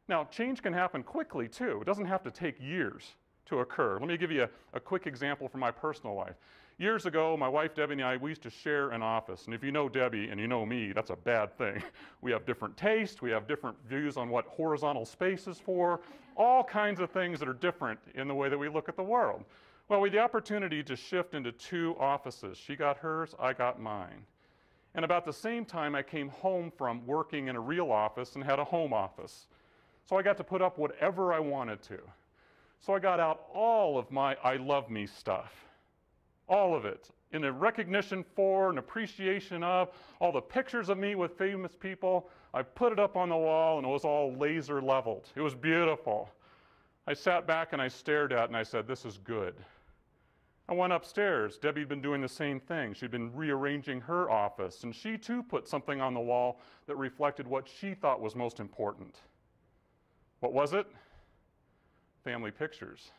Now, change can happen quickly, too. It doesn't have to take years to occur. Let me give you a quick example from my personal life. Years ago, my wife Debbie and I, we used to share an office. And if you know Debbie and you know me, that's a bad thing. We have different tastes. We have different views on what horizontal space is for. All kinds of things that are different in the way that we look at the world. Well, we had the opportunity to shift into 2 offices. She got hers, I got mine. And about the same time, I came home from working in a real office and had a home office. So I got to put up whatever I wanted to. So I got out all of my I love me stuff. All of it. In a recognition for, an appreciation of, all the pictures of me with famous people. I put it up on the wall and it was all laser leveled. It was beautiful. I sat back and I stared at it and I said, this is good. I went upstairs. Debbie had been doing the same thing. She'd been rearranging her office, and she too put something on the wall that reflected what she thought was most important. What was it? Family pictures.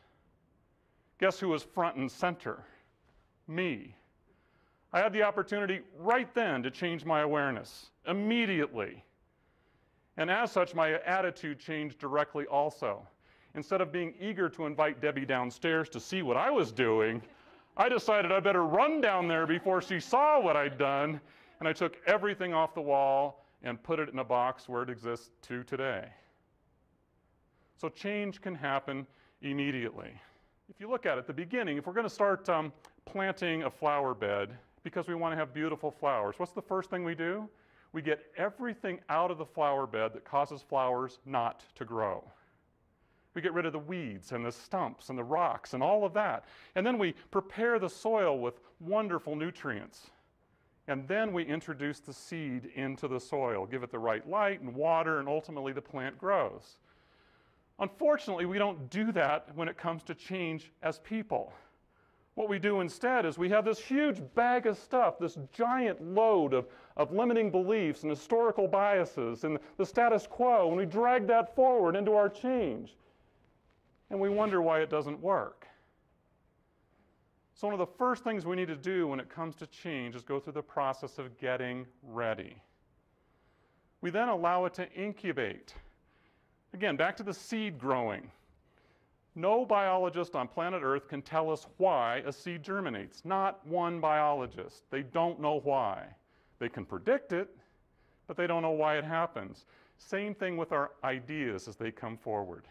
Guess who was front and center? Me. I had the opportunity right then to change my awareness, immediately. And as such, my attitude changed directly also. Instead of being eager to invite Debbie downstairs to see what I was doing, I decided I better run down there before she saw what I'd done, and I took everything off the wall and put it in a box where it exists to today. So change can happen immediately. If you look at it at the beginning, if we're going to start planting a flower bed because we want to have beautiful flowers, what's the first thing we do? We get everything out of the flower bed that causes flowers not to grow. We get rid of the weeds and the stumps and the rocks and all of that. And then we prepare the soil with wonderful nutrients. And then we introduce the seed into the soil, give it the right light and water, and ultimately the plant grows. Unfortunately, we don't do that when it comes to change as people. What we do instead is we have this huge bag of stuff, this giant load of limiting beliefs and historical biases and the status quo, and we drag that forward into our change. And we wonder why it doesn't work. So one of the first things we need to do when it comes to change is go through the process of getting ready. We then allow it to incubate. Again, back to the seed growing. No biologist on planet Earth can tell us why a seed germinates. Not one biologist. They don't know why. They can predict it, but they don't know why it happens. Same thing with our ideas as they come forward.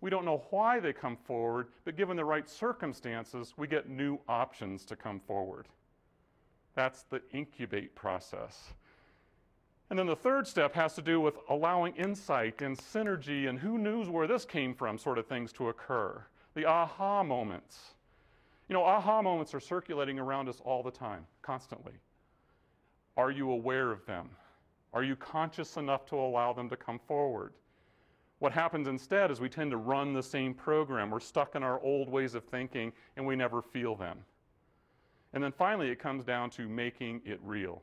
We don't know why they come forward, but given the right circumstances, we get new options to come forward. That's the incubate process. And then the third step has to do with allowing insight and synergy and who knows where this came from sort of things to occur. The aha moments. You know, aha moments are circulating around us all the time, constantly. Are you aware of them? Are you conscious enough to allow them to come forward? What happens instead is we tend to run the same program. We're stuck in our old ways of thinking and we never feel them. And then finally it comes down to making it real.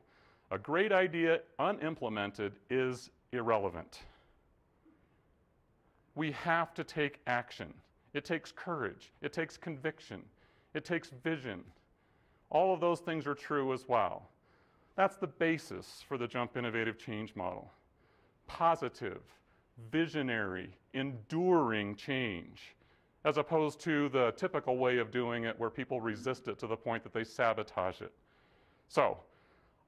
A great idea unimplemented is irrelevant. We have to take action. It takes courage. It takes conviction. It takes vision. All of those things are true as well. That's the basis for the Jump Innovative Change model. Positive, visionary, enduring change, as opposed to the typical way of doing it where people resist it to the point that they sabotage it. So,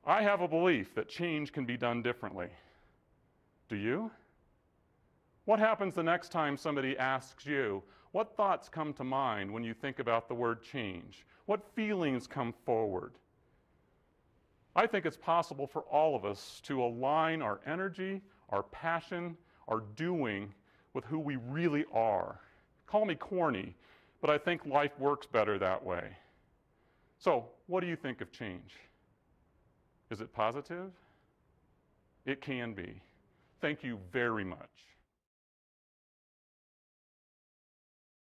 I have a belief that change can be done differently. Do you? What happens the next time somebody asks you, what thoughts come to mind when you think about the word change? What feelings come forward? I think it's possible for all of us to align our energy, our passion, our doing with who we really are. Call me corny, but I think life works better that way. So, what do you think of change? Is it positive? It can be. Thank you very much.